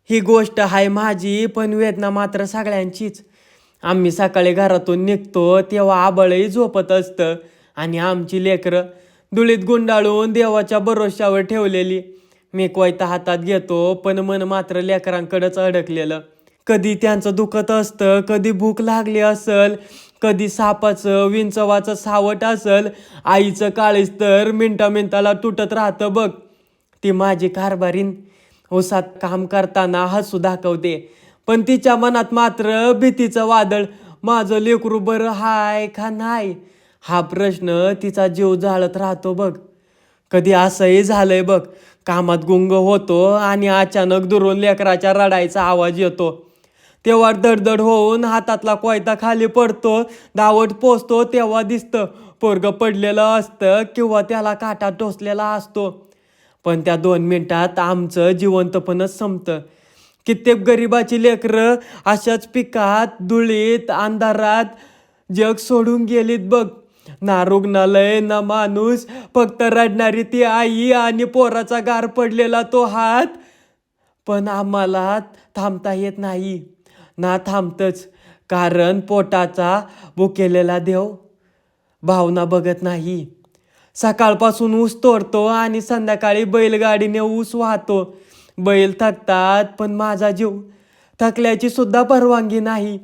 ही गोष्ट आहे माझी, पण वेदना मात्र सगळ्यांचीच. आम्ही सकाळी घरातून निघतो तेव्हा आबळही झोपत असतं आणि आमची लेकरं धुळीत गुंडाळून देवाच्या भरोश्यावर ठेवलेली. मी कोयता हातात घेतो, पण मन मात्र लेकरांकडेच अडकलेलं. कधी त्यांचं दुखत असतं, कधी भूक लागली असल, कधी सापाचं विंचवाचं सावट असल. आईचं काळीज तर मिनटाला तुटत राहतं बघ. ती माझी कारभारीण उसात काम करताना हसू दाखवते, पण तिच्या मनात मात्र भीतीचं वादळ. माझं लेकरू बरं हाय का नाही हा प्रश्न तिचा जीव जाळत राहतो बघ. कधी असंही झालंय बघ, कामात गुंग होतो आणि अचानक दुरून लेकराच्या रडायचा आवाज येतो. तेव्हा दडदड होऊन हातातला कोयता खाली पडतो. धावत पोचतो तेव्हा दिसतं पोरगं पडलेलं असतं किंवा त्याला काटा टोचलेला असतो. पण त्या 2 मिनिटात आमचं जिवंतपणच संपतं. कित्येक गरिबाची लेकरं अशाच पिकात, धुळीत, अंधारात जग सोडून गेलीत बघ. ना रुग्णालय ना माणूस, फक्त रडणारी ती आई आणि पोराचा गार पडलेला तो हात. पण आम्हाला थांबता येत नाही ना थांबतच, कारण पोटाचा भुकेलेला देव भावना बघत नाही. सकाळपासून ऊस तोडतो आणि संध्याकाळी बैलगाडीने ऊस वाहतो. बैल थकतात, पण माझा जीव थकल्याची सुद्धा परवानगी नाही.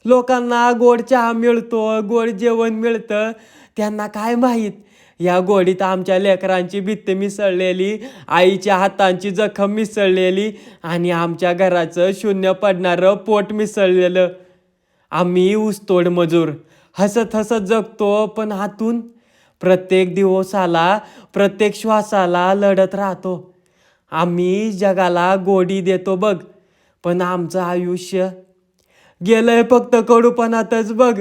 लोकांना गोड चहा मिळतो, गोड जेवण मिळतं, त्यांना काय माहीत या गोडीत आमच्या लेकरांची भित्त मिसळलेली, आईच्या हातांची जखम मिसळलेली आणि आमच्या घराचं शून्य पडणारं पोट मिसळलेलं. आम्ही ऊसतोड मजूर हसत हसत जगतो, पण आतून प्रत्येक दिवसाला, प्रत्येक श्वासाला लढत राहतो. आम्ही जगाला गोडी देतो बघ, पण आमचं आयुष्य गेलंय फक्त कडूपणातच बघ.